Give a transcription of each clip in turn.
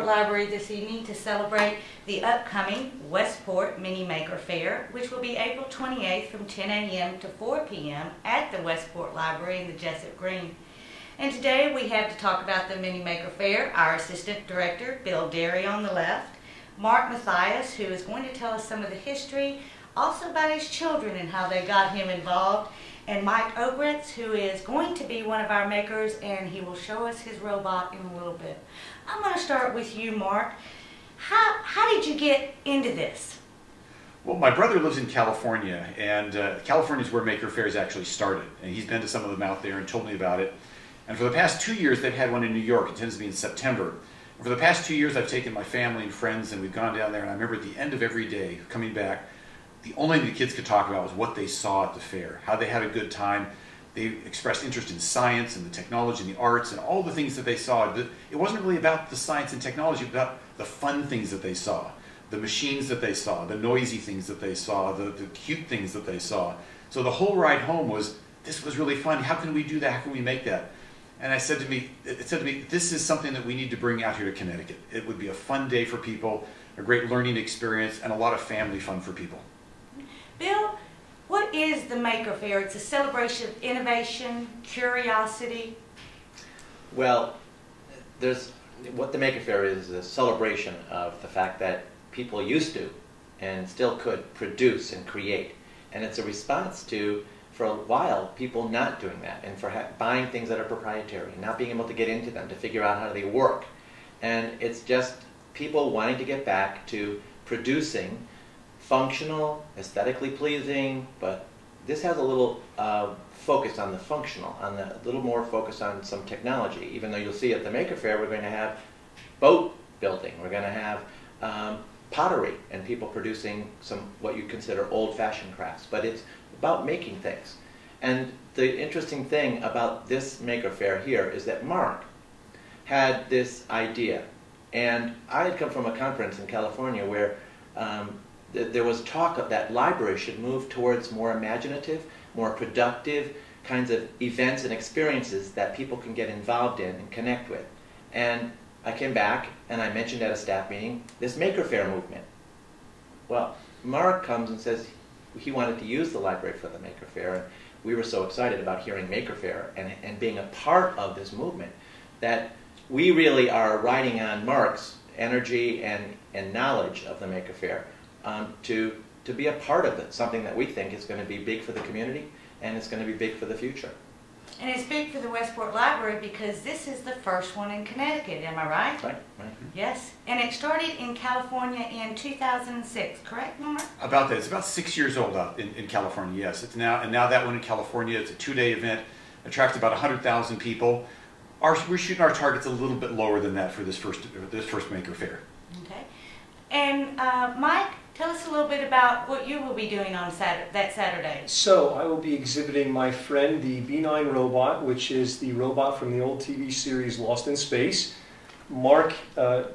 Westport Library this evening to celebrate the upcoming Westport Mini Maker Faire, which will be April 28th from 10 a.m. to 4 p.m. at the Westport Library in the Jessup Green. And today we have to talk about the Mini Maker Faire, our Assistant Director, Bill Derry on the left, Mark Mathias, who is going to tell us some of the history, also about his children and how they got him involved, and Mike Ogretz, who is going to be one of our makers, and he will show us his robot in a little bit. I'm going to start with you, Mark. How did you get into this? Well, my brother lives in California, and California is where Maker Faires actually started, and he's been to some of them out there and told me about it. And for the past 2 years, they've had one in New York. It tends to be in September. And for the past 2 years, I've taken my family and friends, and we've gone down there, and I remember at the end of every day, coming back, the only thing the kids could talk about was what they saw at the fair, how they had a good time. They expressed interest in science and the technology and the arts and all the things that they saw. It wasn't really about the science and technology, but about the fun things that they saw, the machines that they saw, the noisy things that they saw, the cute things that they saw. So the whole ride home was, this was really fun. How can we do that? How can we make that? And it said to me, this is something that we need to bring out here to Connecticut. It would be a fun day for people, a great learning experience, and a lot of family fun for people. Bill, what is the Maker Faire? It's a celebration of innovation, curiosity. Well, what the Maker Faire is a celebration of the fact that people used to and still could produce and create. And it's a response to, for a while, people not doing that and for buying things that are proprietary, not being able to get into them, to figure out how they work. And it's just people wanting to get back to producing functional, aesthetically pleasing, but this has a little focus on the functional, a little more focus on some technology. Even though you'll see at the Maker Faire, we're going to have boat building, we're going to have pottery, and people producing some what you consider old-fashioned crafts. But it's about making things. And the interesting thing about this Maker Faire here is that Mark had this idea, and I had come from a conference in California where there was talk of that library should move towards more imaginative, more productive kinds of events and experiences that people can get involved in and connect with. And I came back and I mentioned at a staff meeting this Maker Faire movement. Well, Mark comes and says he wanted to use the library for the Maker Faire, and we were so excited about hearing Maker Faire and being a part of this movement that we really are riding on Mark's energy and knowledge of the Maker Faire. To be a part of it, something that we think is going to be big for the community and it's going to be big for the future. And it's big for the Westport Library because this is the first one in Connecticut, am I right? Right. Yes, and it started in California in 2006, correct, Mark? About that. It's about 6 years old out in California, yes. And now that one in California, it's a 2-day event, attracts about 100,000 people. We're shooting our targets a little bit lower than that for this first Maker Faire. Okay. And Mike, tell us a little bit about what you will be doing on that Saturday. So I will be exhibiting my friend, the B9 robot, which is the robot from the old TV series Lost in Space. Mark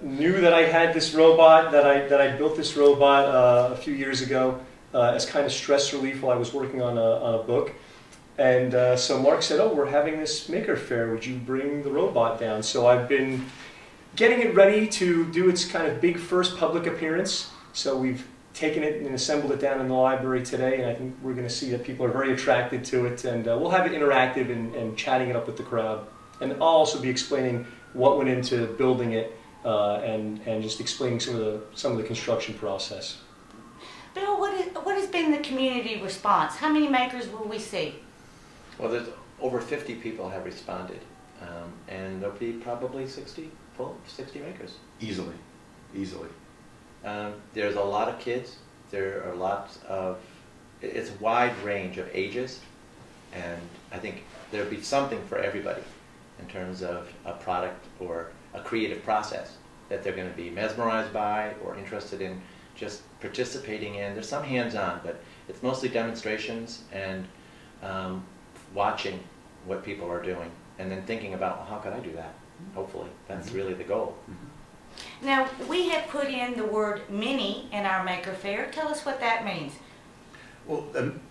knew that I had this robot, that I built this robot a few years ago as kind of stress relief while I was working on a book. And so Mark said, oh, we're having this Maker Faire, would you bring the robot down? So I've been getting it ready to do its kind of big first public appearance. So we've taken it and assembled it down in the library today, and I think we're going to see that people are very attracted to it, and we'll have it interactive and chatting it up with the crowd. And I'll also be explaining what went into building it and just explaining some of the construction process. Bill, what has been the community response? How many makers will we see? Well, there's over 50 people have responded, and there'll be probably 60 makers. Easily. There's a lot of kids. There are lots of, it's a wide range of ages, and I think there'll be something for everybody in terms of a product or a creative process that they're going to be mesmerized by or interested in just participating in. There's some hands-on, but it's mostly demonstrations and watching what people are doing and then thinking about, well, how could I do that? Hopefully, that's really the goal. Now, we have put in the word mini in our Maker Faire. Tell us what that means. Well,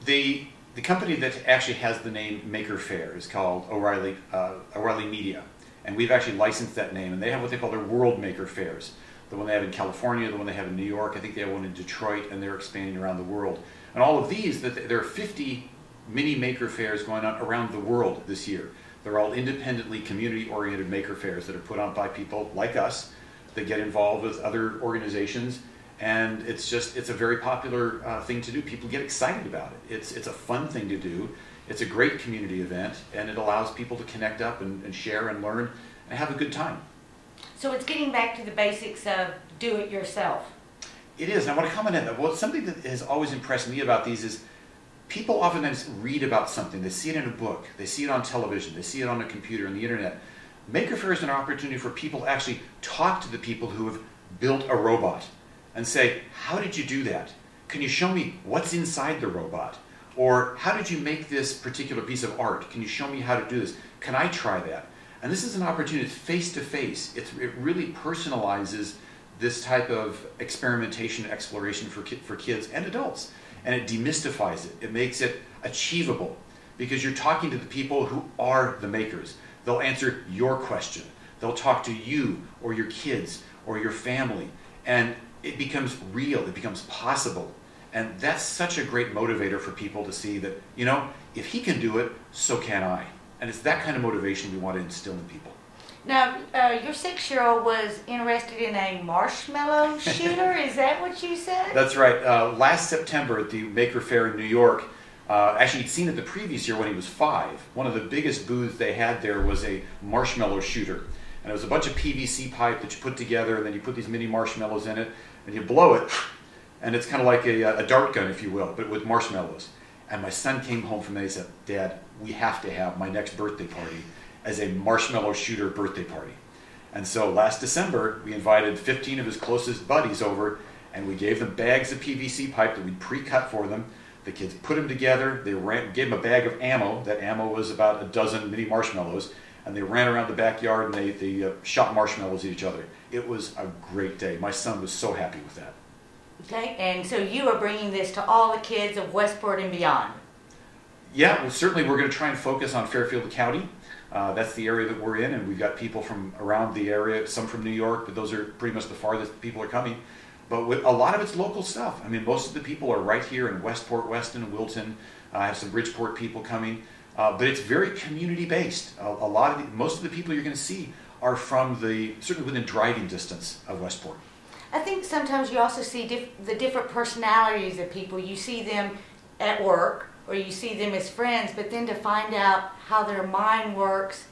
the company that actually has the name Maker Faire is called O'Reilly Media. And we've actually licensed that name, and they have what they call their World Maker Fairs. The one they have in California, the one they have in New York, I think they have one in Detroit, and they're expanding around the world. And all of these, there are 50 mini maker fairs going on around the world this year. They're all independently community-oriented maker fairs that are put on by people like us that get involved with other organizations. And it's a very popular thing to do. People get excited about it. It's a fun thing to do. It's a great community event, and it allows people to connect up and share and learn and have a good time. So it's getting back to the basics of do it yourself. It is. And I want to comment on that. Well, something that has always impressed me about these is people oftentimes read about something. They see it in a book. They see it on television. They see it on a computer and the internet. Maker Faire is an opportunity for people to actually talk to the people who have built a robot and say, how did you do that? Can you show me what's inside the robot? Or how did you make this particular piece of art? Can you show me how to do this? Can I try that? And this is an opportunity face-to-face. It really personalizes this type of experimentation and exploration for kids and adults. And it demystifies it. It makes it achievable because you're talking to the people who are the makers. They'll answer your question. They'll talk to you or your kids or your family. And it becomes real. It becomes possible. And that's such a great motivator for people to see that, you know, if he can do it, so can I. And it's that kind of motivation we want to instill in people. Now, your 6-year-old was interested in a marshmallow shooter. Is that what you said? That's right. Last September at the Maker Faire in New York, actually he'd seen it the previous year when he was 5. One of the biggest booths they had there was a marshmallow shooter. And it was a bunch of PVC pipe that you put together, and then you put these mini marshmallows in it, and you blow it, and it's kind of like a dart gun, if you will, but with marshmallows. And my son came home from there and he said, Dad, we have to have my next birthday party as a marshmallow shooter birthday party. And so last December, we invited 15 of his closest buddies over, and we gave them bags of PVC pipe that we'd pre-cut for them. The kids put them together. They gave them a bag of ammo. That ammo was about a dozen mini marshmallows. And they ran around the backyard and they shot marshmallows at each other. It was a great day. My son was so happy with that. Okay, and so you are bringing this to all the kids of Westport and beyond. Yeah, well, certainly we're going to try and focus on Fairfield County. That's the area that we're in, and we've got people from around the area, some from New York, but those are pretty much the farthest people are coming. But with a lot of it's local stuff. I mean, most of the people are right here in Westport, Weston, Wilton. I have some Bridgeport people coming. But it's very community-based. Most of the people you're going to see are from certainly within driving distance of Westport. I think sometimes you also see the different personalities of people. You see them at work, or you see them as friends, but then to find out how their mind works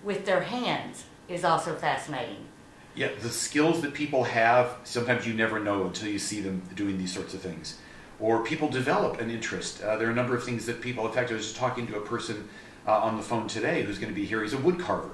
with their hands is also fascinating. Yeah, the skills that people have, sometimes you never know until you see them doing these sorts of things. Or people develop an interest. There are a number of things that people, in fact, I was just talking to a person on the phone today who's going to be here. He's a woodcarver.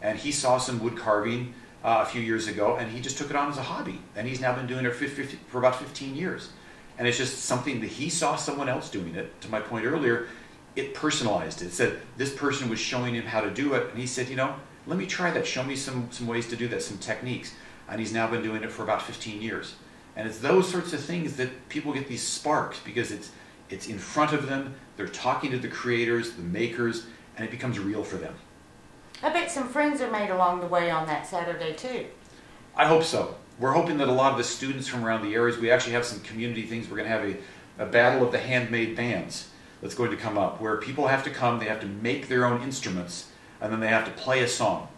And he saw some wood carving a few years ago, and he just took it on as a hobby. And he's now been doing it for about 15 years. And it's just something that he saw someone else doing it. To my point earlier, it personalized it. It said this person was showing him how to do it, and he said, you know, let me try that. Show me some ways to do that, some techniques. And he's now been doing it for about 15 years. And it's those sorts of things that people get these sparks because it's in front of them, they're talking to the creators, the makers, and it becomes real for them. I bet some friends are made along the way on that Saturday too. I hope so. We're hoping that a lot of the students from around the areas, we actually have some community things. We're going to have a battle of the Handmade Bands that's going to come up, where people have to come, they have to make their own instruments, and then they have to play a song.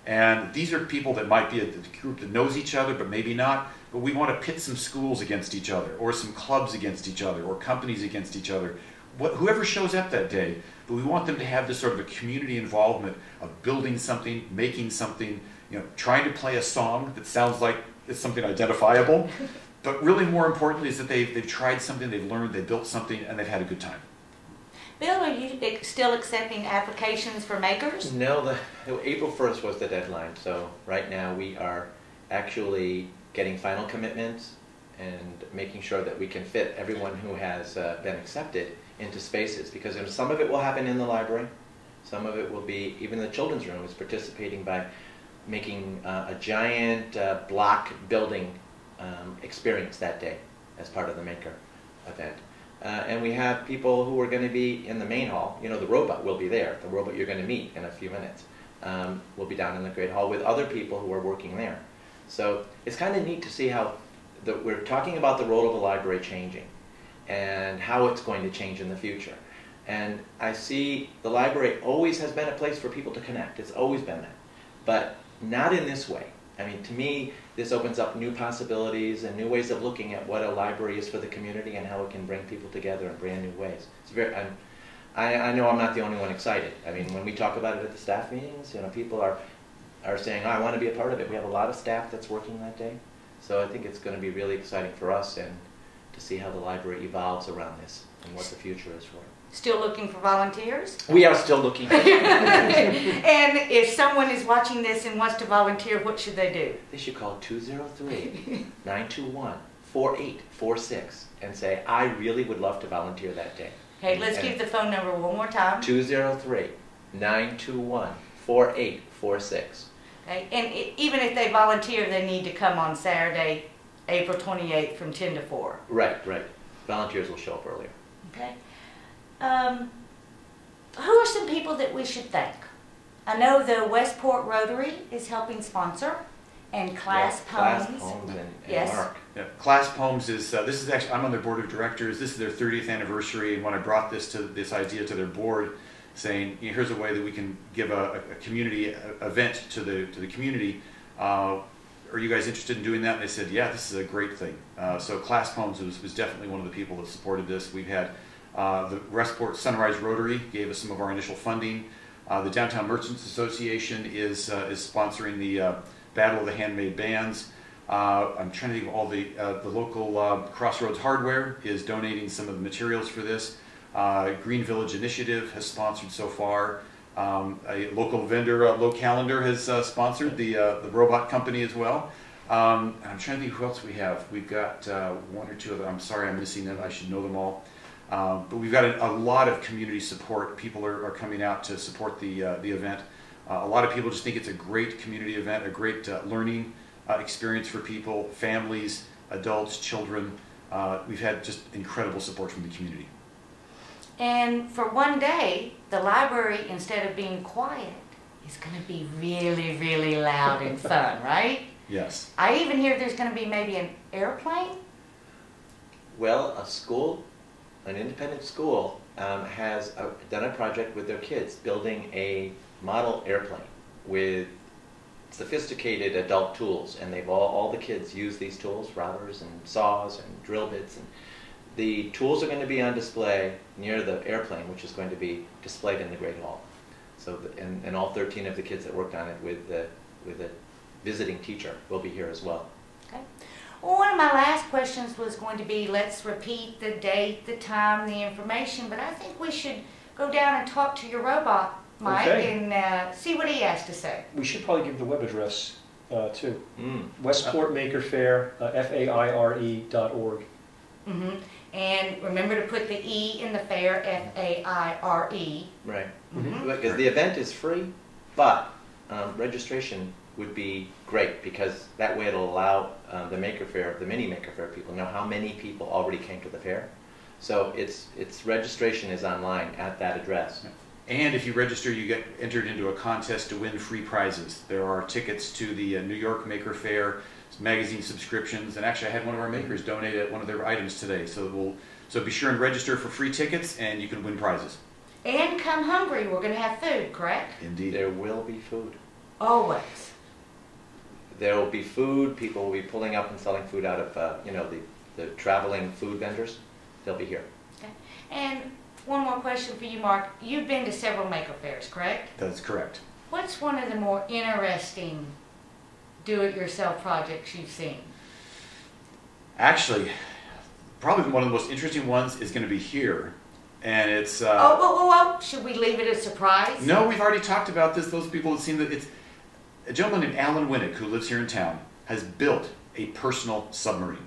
And these are people that might be a group that knows each other, but maybe not. But we want to pit some schools against each other, or some clubs against each other, or companies against each other. Whoever shows up that day, but we want them to have this sort of a community involvement of building something, making something, you know, trying to play a song that sounds like it's something identifiable. But really more importantly is that they've tried something, they've learned, they built something, and they've had a good time. Bill, are you still accepting applications for makers? No, April 1st was the deadline. So right now we are actually getting final commitments and making sure that we can fit everyone who has been accepted into spaces, because some of it will happen in the library, some of it will be even the children's room is participating by making a giant block building experience that day as part of the Maker event. And we have people who are going to be in the main hall. You know, the robot will be there, the robot you're going to meet in a few minutes. will be down in the Great Hall with other people who are working there. So it's kind of neat to see how we're talking about the role of a library changing and how it's going to change in the future. And I see the library always has been a place for people to connect. It's always been that. But not in this way. I mean, to me, this opens up new possibilities and new ways of looking at what a library is for the community and how it can bring people together in brand new ways. It's very, I know I'm not the only one excited. I mean, when we talk about it at the staff meetings, people are saying, oh, I want to be a part of it. We have a lot of staff that's working that day. So I think it's going to be really exciting for us and to see how the library evolves around this and what the future is for it. Still looking for volunteers? We are still looking. And if someone is watching this and wants to volunteer, what should they do? They should call 203-921-4846 and say, I really would love to volunteer that day. Okay, let's give the phone number one more time. 203-921-4846. Okay, and even if they volunteer, they need to come on Saturday, April 28th from 10 to 4. Right. Volunteers will show up earlier. Okay. Who are some people that we should thank? I know the Westport Rotary is helping sponsor, and Clasp Homes. Clasp Homes and yes. Mark. Yeah, Clasp Homes is, this is actually, I'm on their board of directors. This is their 30th anniversary, and when I brought this idea to their board, saying, here's a way that we can give a community event to the community. Are you guys interested in doing that? And they said, yeah, this is a great thing. So Clasp Homes was definitely one of the people that supported this. We've had the Westport Sunrise Rotary gave us some of our initial funding. The Downtown Merchants Association is sponsoring the Battle of the Handmade Bands. I'm trying to think of all the local Crossroads Hardware is donating some of the materials for this. Green Village Initiative has sponsored so far. A local vendor, Low Calendar, has sponsored the robot company as well. I'm trying to think who else we have. We've got one or two of them. I'm sorry I'm missing them. I should know them all. But we've got a lot of community support. People are coming out to support the event. A lot of people just think it's a great community event, a great learning experience for people, families, adults, children. We've had just incredible support from the community. And for one day, the library, instead of being quiet, is going to be really, really loud and fun, right? Yes. I even hear there's going to be maybe an airplane. Well, an independent school has done a project with their kids building a model airplane with sophisticated adult tools, and they've all the kids use these tools, routers and saws and drill bits, and the tools are going to be on display near the airplane, which is going to be displayed in the Great Hall. So, and all 13 of the kids that worked on it with a visiting teacher will be here as well. Okay. Well, one of my last questions was going to be, let's repeat the date, the time, the information, but I think we should go down and talk to your robot, Mike, and see what he has to say. We should probably give the web address too. Westport Maker Faire, FAIRE.org. Mm-hmm. And remember to put the E in the fair, F-A-I-R-E. Right. Mm-hmm. Because the event is free, but registration would be great, because that way it'll allow the Maker Faire, the mini Maker Faire people know how many people already came to the fair. So its registration is online at that address. And if you register, you get entered into a contest to win free prizes. There are tickets to the New York Maker Faire, magazine subscriptions, and actually I had one of our makers donate one of their items today. So be sure and register for free tickets, and you can win prizes. And come hungry. We're going to have food, correct? Indeed. There will be food. Always. There will be food. People will be pulling up and selling food out of the traveling food vendors. They'll be here. Okay. And one more question for you, Mark. You've been to several Maker Fairs, correct? That's correct. What's one of the more interesting do-it-yourself projects you've seen? Actually, probably one of the most interesting ones is going to be here, and it's. Whoa! Should we leave it a surprise? No, we've already talked about this. Those people have seen that. It's a gentleman named Alan Winnick, who lives here in town, has built a personal submarine.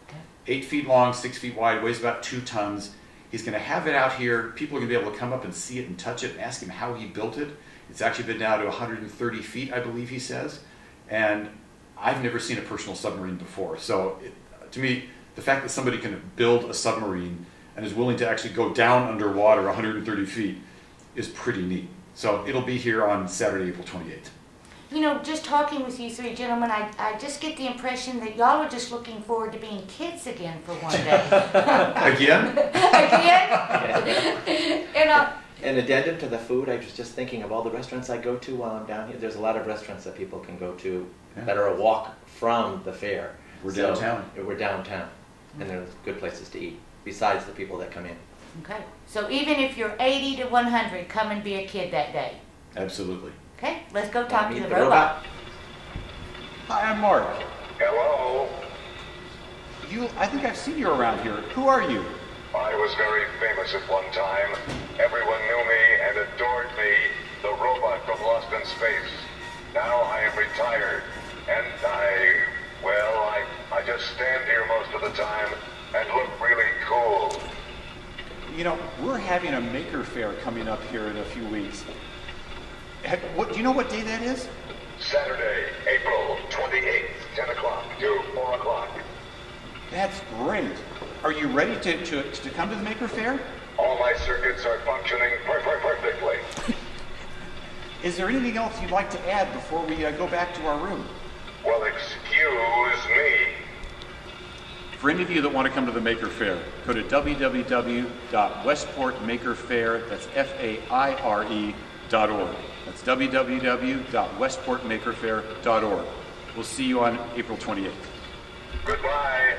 Okay. 8 feet long, 6 feet wide, weighs about 2 tons. He's going to have it out here. People are going to be able to come up and see it and touch it and ask him how he built it. It's actually been down to 130 feet, I believe he says. And I've never seen a personal submarine before. So to me, the fact that somebody can build a submarine and is willing to actually go down underwater 130 feet is pretty neat. So it'll be here on Saturday, April 28th. You know, just talking with you three gentlemen, I just get the impression that y'all are just looking forward to being kids again for one day. Again? Again? You know, An addendum to the food, I was just thinking of all the restaurants I go to while I'm down here. There's a lot of restaurants that people can go to that are a walk from the fair. We're downtown. We're downtown, and there's good places to eat, besides the people that come in. okay, so even if you're 80 to 100, come and be a kid that day. Absolutely. Okay, let's go talk to Meet the the robot. Hi, I'm Mark. Hello. I think I've seen you around here. Who are you? I was very famous at one time. Everyone knew me and adored me, the robot from Lost in Space. Now I am retired, and I just stand here most of the time and look really cool. You know, we're having a maker fair coming up here in a few weeks. Do you know what day that is? Saturday, April 28th, 10 o'clock to 4 o'clock. That's great. Are you ready to come to the maker fair? All my circuits are functioning perfectly. Is there anything else you'd like to add before we go back to our room? Well, excuse me. For any of you that want to come to the Maker Faire, go to www.westportmakerfair, that's F-A-I-R-E.org. That's www.westportmakerfair.org. We'll see you on April 28th. Goodbye.